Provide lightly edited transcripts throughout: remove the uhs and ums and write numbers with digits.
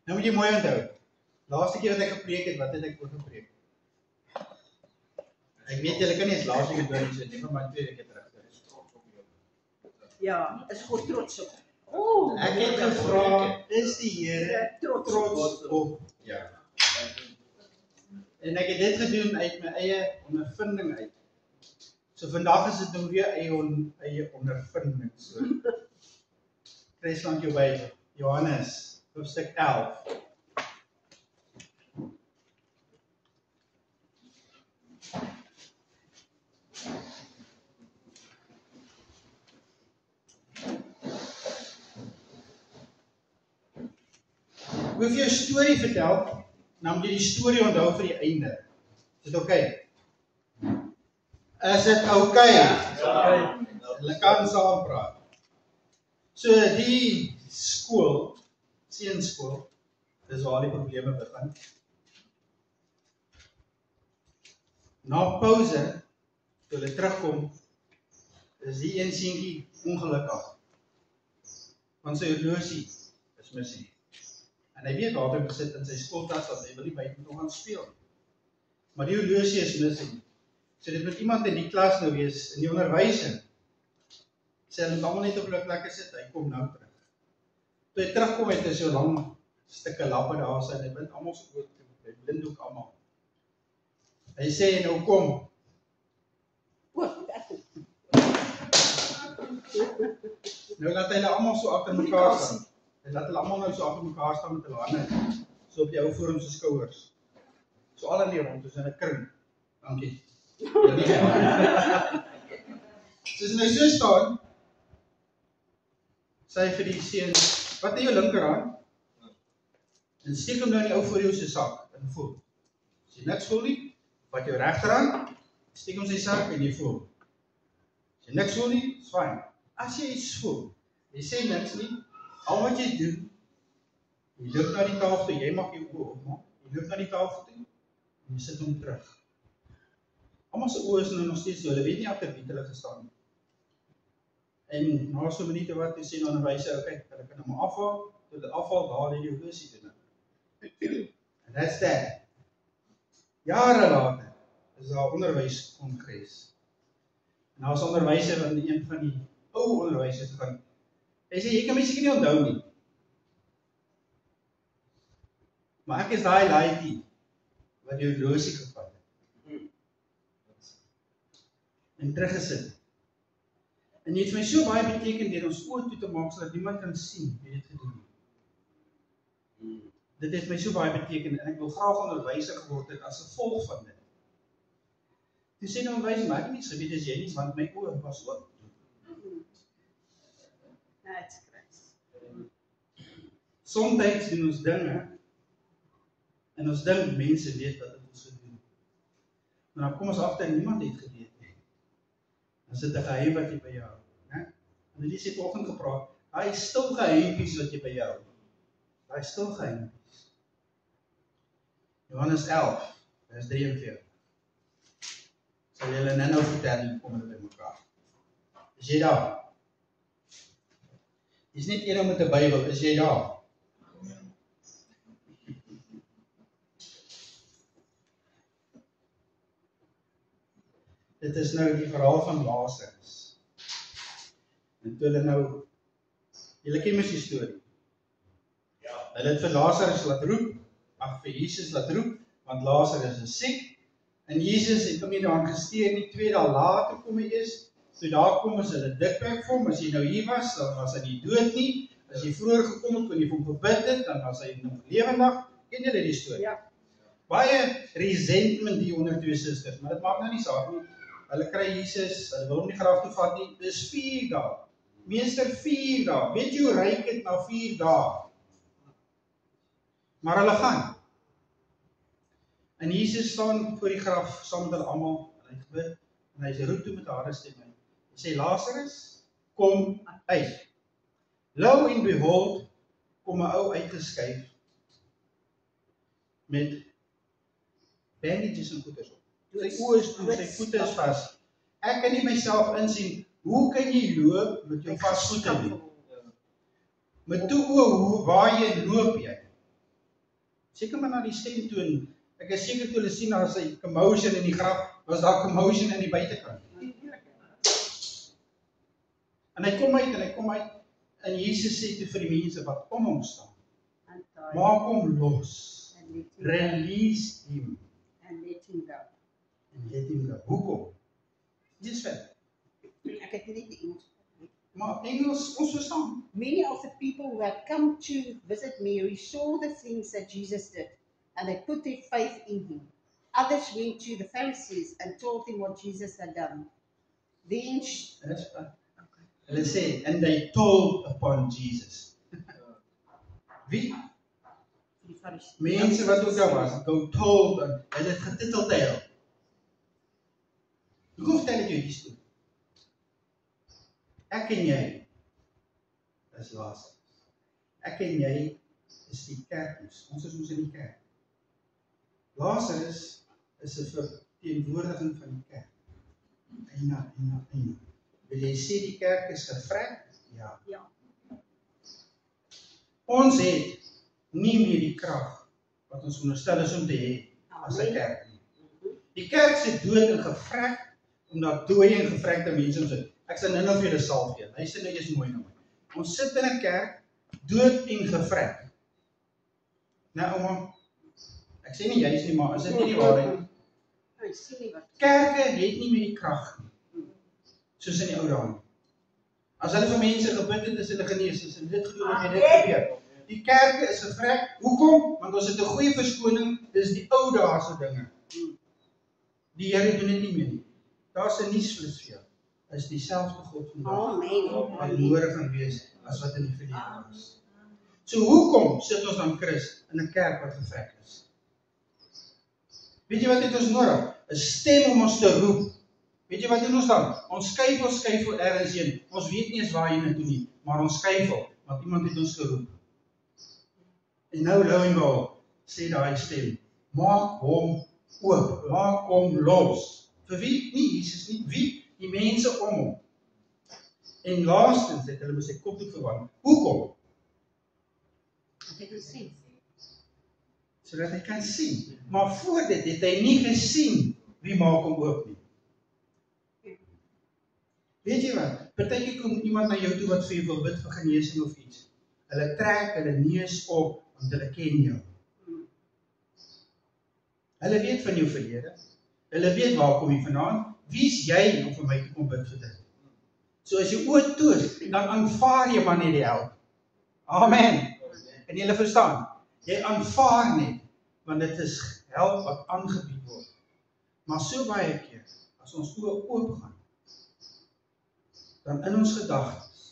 Nou moet jy mooi onthou. Laaste keer wat ek gepreek het, wat het ek oor gepreek? Ek weet julle kan nie eens laaste keer doen nie, so neem maar 2 weke terug. Is trots op jou. Ja, is God trots op. Ek het gevra, is die Here trots op jou? En ek het dit gedoen uit my eie ondervinding uit. So vandag is dit nou weer eie ondervinding. So. Kry lank jou Bybel. Johannes, hoofstuk 11. Ek wil vir jou 'n storie vertel, nou moet jy die storie onthou vir die einde. Is dit oké? Is dit oké? Ja. Hulle kan saam praat. So die skool, seunskool, dis waar die probleme begin. Na pouse, toe hulle terugkom, is die een seentjie ongelukkig. Want sy horlosie is missing. En hy weet waar hy gesit in sy skooltas, want hy wil nie buite toe gaan speel. Maar die horlosie is missing. So dit moet iemand in die klas nou wees, in die onderwysing. Sê hulle moet almal net op hulle plekke sit, hy kom nou terug. Toe hy terugkom het hy so lang stukke lappe daar sy, en hy bind almal so oor toe, hy blinddoek almal. Hy sê nou kom. Nou laat hy hulle almal so agter mekaar staan. Hy laat hulle almal nou so agter mekaar staan met hulle hande, so op die ou voor hom se skouers. So al in die rond, soos in 'n kring. Dankie. Soos nou so staan, sê hy vir die seun, wat het jou linkerhand? En steek hom nou in die ou voor jou se sak, en voel. As jy niks voel nie, vat jou regterhand, steek hom sy sak en jy voel. As jy niks voel nie, is fyn. As jy iets voel, jy sê niks nie, al wat jy doen, jy loop na die tafel toe, jy mag jou oë opmaak, jy loop na die tafel toe, en jy sit hom terug. Almal se oë is nou nog steeds so, hulle weet nie agter wie hulle gestaan het. En na so 'n minuut wat jy sien onderwyser, okay, hulle kan hom afhaal, toe dit afhaal, daar lê die horlosie toe nou. En that's that. Jare later is daar onderwyskongres. En daar was 'n onderwyser in een van die ou onderwysers van, hy sê, jy kan my seker nie onthou nie. Maar ek is daai laaitjie wat die horlosie gevat het. En teruggesit. En jy het my so baie beteken deur ons oë toe te maak sodat niemand kan sien wie dit gedoen het. Dit het my so baie beteken en ek wil graag onderwyser geword het as gevolg van dit. Toe sê nou onderwyser, maar ek het niks geweet as jy nie, want my oë was oop. That's crazy. Somtyds doen ons dinge en ons dink mense weet wat ons gedoen. Maar dan kom ons agter niemand het geweet nie. Dan sit 'n geheim wat jy by jou hou, né? En dit het vanoggend gepraat, daai stil geheimpies wat jy by jou hou. Daai stil geheimpies. Johannes 11, vers 43. Sal julle nou vertel kom hulle by mekaar. Is jy daar? Dis net een met 'n Bybel, is jy daar? Dit is nou die verhaal van Lazarus. En toe hulle nou, julle ken mos die storie. Ja. Hulle het vir Lazarus laat roep, vir Jesus laat roep, want Lazarus is siek. En Jesus het hom nie daar gesteer nie, 2 dae later kom hy eers. So daar kom as hulle dikwerk vir hom, as jy nou hier was, dan was hy nie dood nie. As jy vroeër gekom het, kon jy vir hom gebid het, dan was hy nog lewendig. Ken julle die storie? Ja. Baie resentment hier onder 2 susters, maar dit maak nou nie saak nie. Hulle kry Jesus, hulle wil hom nie graf toe vat nie. Dis 4 dae. Meester 4 dae. Weet jy hoe ryk het na 4 dae? Maar hulle gaan. En Jesus staan voor die graf saam met hulle almal, en hy gebid, en hy roep toe met 'n harde stem uit. Hy sê, Lazarus, kom uit. Lo and behold, kom 'n ou uitgeskuif met bandages en goeders op. Sy oë is toe, sy voete is vas. Ek kan nie myself insien, hoe kan jy loop met jou vas voete nie? Met toe oor waar jy loop jy. Seker maar na die stem toe en ek is seker toe hulle sien as hy commotion in die graf, was daar commotion in die buitekant. En hy kom uit en Jesus sê toe vir die mense wat om hom staan. Maak hom los. Release him. And let him go. En let him go. Hoekom? Dis vet. Ek het nie die Engels. Maar Engels, ons verstaan. Many of the people who had come to visit Mary saw the things that Jesus did, and they put their faith in him. Others went to the Pharisees and told them what Jesus had done. Then Hulle sê, and they told upon Jesus. Wie? die Pharisees. Mense wat ook daar was, go told, en hulle het getitel tel. Hoekom vertel ek jou die storie? Ek en jy is Lazarus. Ek en jy is die kerk. Ons is ons in die kerk. Lazarus is 'n verteenwoordiging van die kerk. Eina. Wil jy sê die kerk is gevrek? Ja. Ja. Ons het nie meer die krag wat ons onderstel is om te hê as 'n kerk nie. Die kerk se dood en gevrek, omdat dooie en gevrekte mense ons het. Ek sal nou vir julle salf gee. Luister nou eers mooi na my. Ons sit in 'n kerk, dood en gevrek. Nou ouma, ek sê nie juist nie, maar is dit nie die waarheid nie? Ek sien nie wat. Kerke het nie meer die krag nie, soos in die ou dae nie. As hulle vir mense gebid het, is hulle genees, as hulle dit gedoen het, het dit gebeur. Die kerke is gevrek. Hoekom? Want ons het 'n goeie verskoning, dis die ou dae se dinge. Die Here doen dit nie meer nie. Daar's 'n nuusflits vir jou. Is dieselfde God vandag. Amen. Wat môre gaan wees as wat in die verlede was. So hoekom sit ons dan Christus in 'n kerk wat gevrek is? Weet jy wat het ons nodig? 'n Stem om ons te roep. Weet jy wat doen ons dan? Ons skuifel ergens heen. Ons weet nie eens waar jy naartoe nie, maar ons skuifel, want iemand het ons geroep. En nou lou en behold, sê daai stem, maak hom oop, maak hom los. Vir wie? Nie Jesus nie. Wie? Die mense om hom. En laastens het hulle met sy kop toe verwant. Hoekom? Ek het gesien. Sodat hy kan sien. Maar voor dit het hy nie gesien wie maak hom oop nie. Weet jy wat? Partykeer kom iemand na jou toe wat vir jou wil bid vir genesing of iets. Hulle trek hulle neus op want hulle ken jou. Hulle weet van jou verlede. Hulle weet waar kom jy vandaan. Wie is jy om vir my te kom bid vir dit? So as jy oor toos, dan aanvaar jy maar net die help. Amen. En julle verstaan, jy aanvaar net, want dit is help wat aangebied word. Maar so baie keer, as ons oop gaan, dan in ons gedagtes,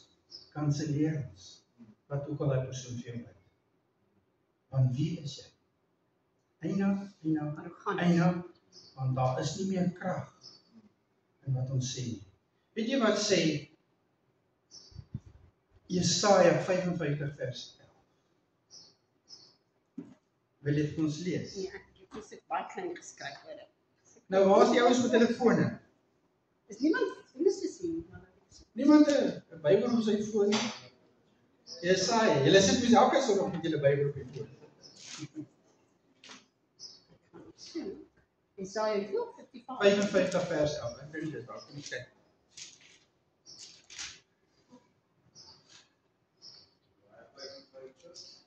kanselleer ons, wat ook al die persoon vir jou bid. Want wie is jy? Eina, want daar is nie meer krag in wat ons sê nie. Weet jy wat sê Jesaja 55 vers 11? Wil jy dit ons lees? Ja, ek het dit baie klein geskryf hoor. Nou waar is die ouens met telefone? Is niemand te sien? Niemand 'n Bybel op sy foon nie. Jesaja, julle sit mens elke Sondag met julle Bybel op die foon. Jesaja 55 vers 11. Ek weet dit daar kom kyk.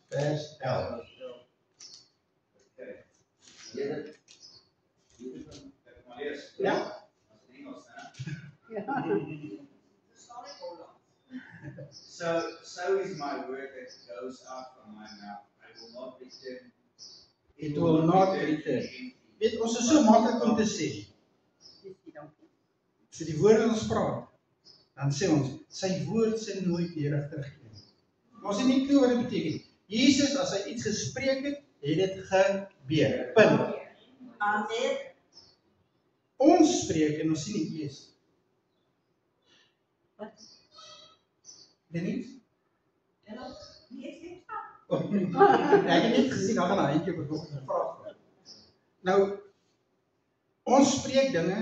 Vers 11. Ja? So is my word that goes out from my mouth. I will not return. It will not return. Weet, ons is so maklik om te sê. So die woorde ons praat, dan sê ons, sy woord sê nooit weer terugkeer. Maar ons het nie klou wat dit beteken. Jesus, as hy iets gespreek het, het dit gebeur. Punt. Amen. Ons spreek en ons sien nie lees. Wat? Denise? Nee, Ek het net gesien, daar gaan 'n eentjie op 'n vraag. Nou, ons spreek dinge,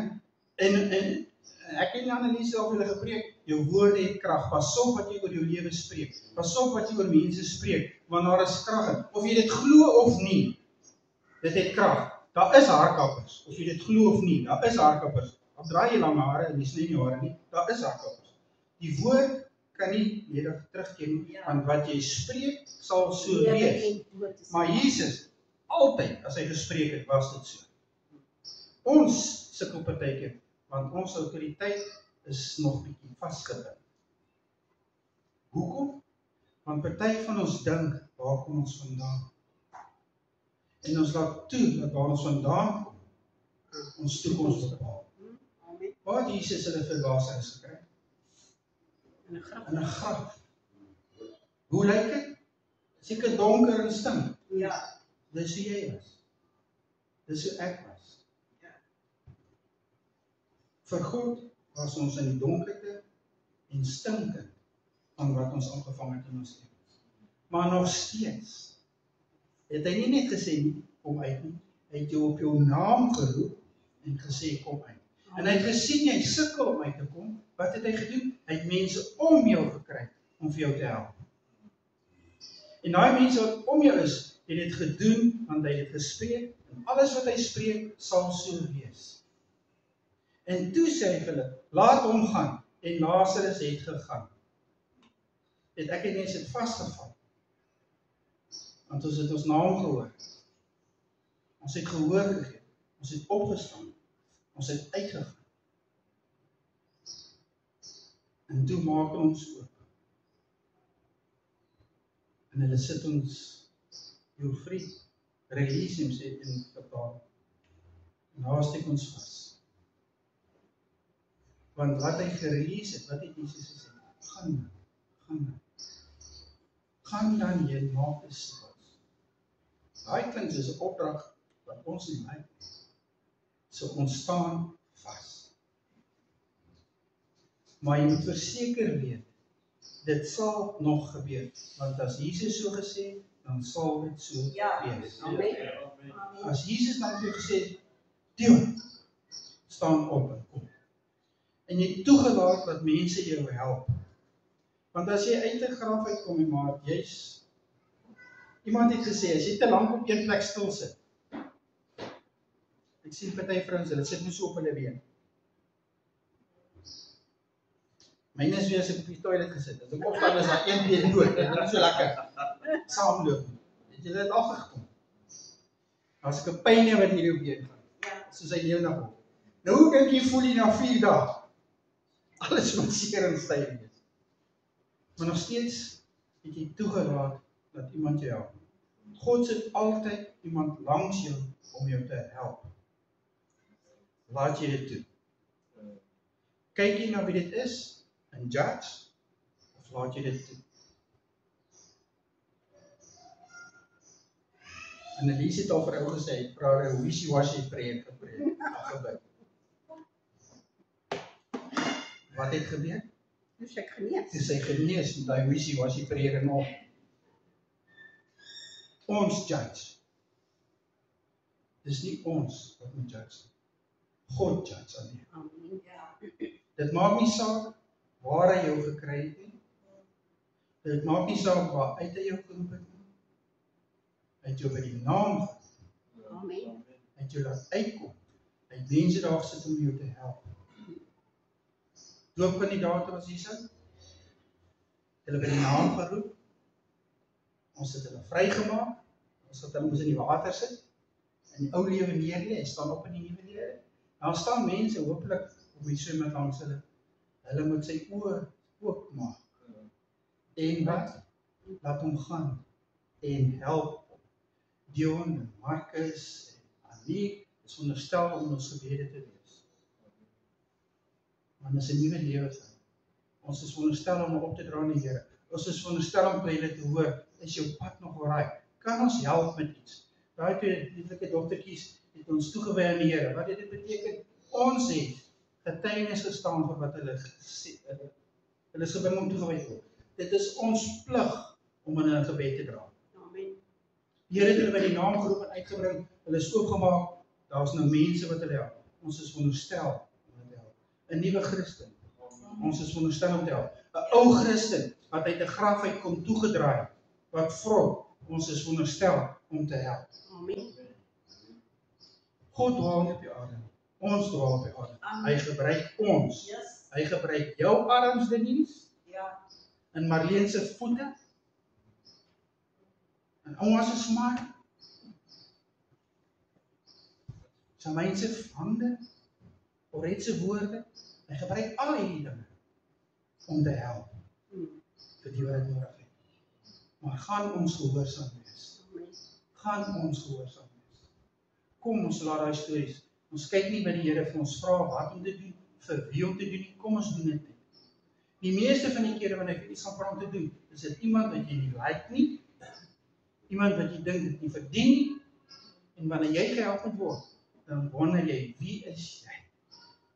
en ek het nie Annelies al vir hulle gepreek, jou woorde het krag. Pas op wat jy oor jou lewe spreek. Pas op wat jy oor mense spreek, want daar is krag in. Of jy dit glo of nie, dit het krag. Daar is haarkappers, of jy dit glo of nie, daar is haarkappers. Al draai jy lang hare en jy sny nie hare nie, daar is haarkappers. Die woord kan nie ledig terugkeer nie, want wat jy spreek sal so wees. Maar Jesus, altyd as hy gespreek het, was dit so. Ons sukkel partykeer, want ons autoriteit is nog bietjie vasgebind. Hoekom? Want party van ons dink, waar kom ons vandaan? En ons laat toe dat waar ons vandaan kom, ons toekoms bepaal. Waar het Jesus hulle vir Lazarus gekry? In 'n graf. Hoe lyk dit? Seker donker en stink. Ja. Dis hoe jy was. Dis hoe ek was. Vir God was ons in die donkerte en stinkend van wat ons aangevang het in ons lewens. Maar nog steeds het hy nie net gesê nie, kom uit nie. Hy het jou op jou naam geroep en gesê kom uit. En hy het gesien jy sukkel om uit te kom. Wat het hy gedoen? Hy het mense om jou gekry om vir jou te help. En daai mense wat om jou is, het dit gedoen want hy het gespreek en alles wat hy spreek sal so wees. En toe sê hy vir hulle, laat hom gaan en Lazarus het gegaan. Het ek en jy het vasgeval. Want ons het ons naam gehoor. Ons het gehoor gegee. Ons het opgestaan. Ons het uitgegaan. En toe maak ons oop. En hulle sit ons, jou vriend, release hom, sê in vertaal. En daar steek ons vas. Want wat hy gerelease het, wat het Jesus gesê? Gaan dan. Gaan dan, jy maak dit so. Daai klink soos 'n opdrag wat ons nie maak. So ons staan vas. Maar jy moet verseker weet, dit sal nog gebeur. Want as Jesus so gesê, dan sal dit so wees. Amen. As Jesus dan vir jou gesê, Dion, staan op en kom. En jy toegelaat dat mense jou help. Want as jy uit 'n graf uitkom, maar iemand het gesê, as jy te lank op een plek stil sit. Ek sien party vrouens, hulle sit nie so op hulle been. Myne is weer as ek op die toilet gesit. As ek opstaan is daar een been dood. Dit is nie so lekker saamloop. Het jy dit al gekom? As ek 'n pyn het wat hierdie op been gaan, soos hy leeu nog op. Nou hoe dink jy voel jy na 4 dae? Alles moet seker en styf wees. Maar nog steeds het jy toegelaat dat iemand jou help. God sit altyd iemand langs jou om jou te help. Laat jy dit toe. Kyk jy na wie dit is en judge, of laat jy dit toe? En Elise het al vir ou gesê, vra hy, wishy-washy preek gebeur. Wat het gebeur? Dus ek genees. Dis hy genees met daai wishy-washy preek en op. Ons judge. Dis nie ons wat moet judge. God judge alleen. Amen. Dit maak nie saak waar hy jou gekry het nie. Dit maak nie saak waar uit hy jou geroep het nie. Hy het jou by die naam geroep. Amen. Hy het jou laat uitkom. Hy het mense daar gesit om jou te help. Doopkandidate was hier so. Hulle by die naam geroep. Ons het hulle vrygemaak. Ons het hulle moes in die water sit. In die ou lewe neer lê, staan op in die nuwe lewe. Dan staan mense hopelik op die swembad langs hulle. Hulle moet sy oë oopmaak. En wat? Laat hom gaan en help. Dion en Marcus en Annie is veronderstel om ons gebede te wees. Want is 'n nuwe lewe vir. Ons is veronderstel om op te dra aan die Here. Ons is veronderstel om by hulle te hoor, is jou pad nog reg? Kan ons help met iets? Daai twee lieflike dogtertjies het ons toegewy aan die Here. Wat het dit beteken? Ons het getuienis gestaan vir wat hulle gesê het. Hulle is gebring om toegewy te word. Dit is ons plig om in 'n gebed te dra. Amen. Die Here het hulle by die naam geroep en uitgebring. Hulle is oopgemaak. Daar's nou mense wat hulle help. Ons is veronderstel om hulle te help. 'n Nuwe Christen. Ons is veronderstel om te help. 'n Ou Christen wat uit 'n graf uit kom toegedraai, wat vrot, ons is veronderstel om te help. Amen. God dwaal nie op die aarde nie. Ons dwaal op die aarde. Amen. Hy gebruik ons. Yes. Hy gebruik jou arms, Denise, Ja. en Marleen se voete, en ouma se smaak, Shamaine se hande, Oret se woorde. Hy gebruik al hierdie dinge om te help vir die wat dit nodig het. Maar gaan ons gehoorsaam wees. Amen. Gaan ons gehoorsaam wees. Kom ons laat daai stories. Ons kyk nie by die Here vir ons vra wat om te doen, vir wie om te doen nie. Kom ons doen dit net. Die meeste van die kere wanneer ek iets gaan vra om te doen, is dit iemand wat jy nie like nie, iemand wat jy dink dit nie verdien nie, en wanneer jy gehelp moet word, dan wonder jy, wie is jy?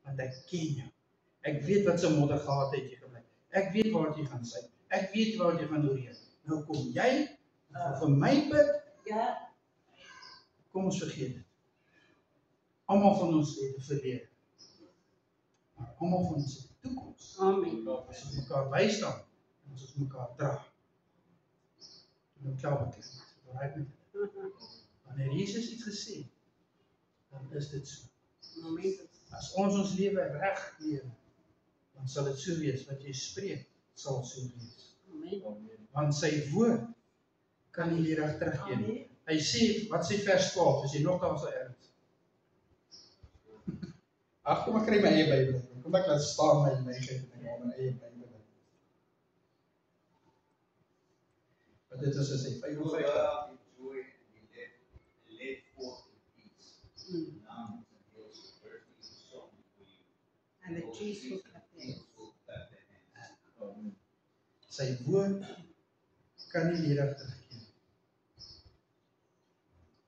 Want ek ken jou. Ek weet wat se modder gehad het jy gebly. Ek weet waar jy gaan sit. Ek weet waar jy gaan oorheen. Nou kom jy, vir my bid, Ja. kom ons vergeet dit. Almal van ons het 'n verlede. Maar almal van ons het 'n toekoms. Amen. As ons mekaar bystaan, en as ons mekaar dra. Dan klaar het dit. Right met dit. Wanneer Jesus iets gesê het, dan is dit so. Amen. As ons lewe reg lewe, dan sal dit so wees, wat jy spreek, sal so wees. Amen. Want sy woord kan nie reg teruggee nie. Hy sê, wat sê vers 12, as jy nog daar sal erns. Ag, kom ek kry my eie Bybel. Kom ek laat staan my gee en my eie Bybel. Wat dit is as hy 55. And the trees will clap their hands. Sy woord kan nie ledig teruggee nie.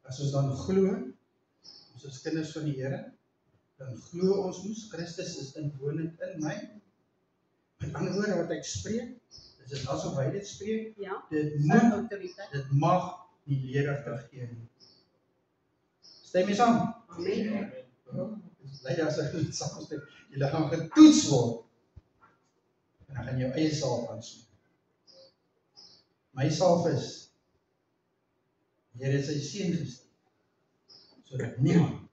As ons dan glo, ons is kinders van die Here, dan glo ons moes, Christus is inwonend in my. Met ander woorde wat ek spreek, is dit asof hy dit spreek, Ja. dit Sy moet, autoriteit. dit mag nie ledig teruggee nie. Stem jy saam? Amen. Dis bly as ek dit saamstem. Julle gaan getoets word. En dan gaan jou eie salf aansmeer. My salf is, die Here het sy seun gestuur, sodat niemand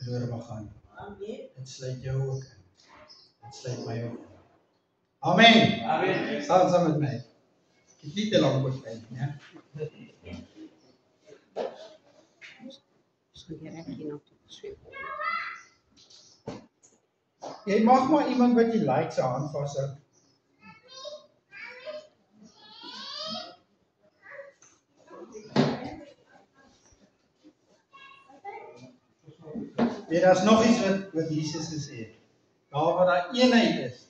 verlore mag gaan nie. Amen. Dit sluit jou ook in. Dit sluit my ook in. Amen. Amen. Staan saam met my. Ek het nie te lank oor tyd nie, hè. So hier ek hier nog toe sweep. Jy mag maar iemand wat jy like sy hand vashou. Daar is nog iets wat Jesus gesê het. Daar waar daar eenheid is,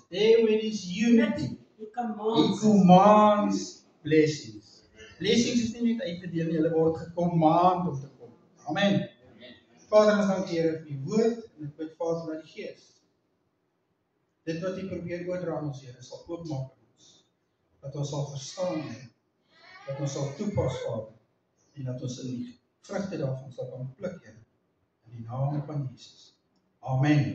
there where is unity, He he commands. commands blessings. Blessings is nie net uitgedeel nie, hulle word gecommand om te kom. Amen. Vader, ons dank U Here vir die woord en ek bid Vader dat die Gees dit wat U probeer oordra aan ons Here sal oopmaak in ons. Dat ons sal verstaan, Here. Dat ons sal toepas, Vader, en dat ons in die vrugte daarvan sal kan pluk, Here. In die naam van Jesus. Amen.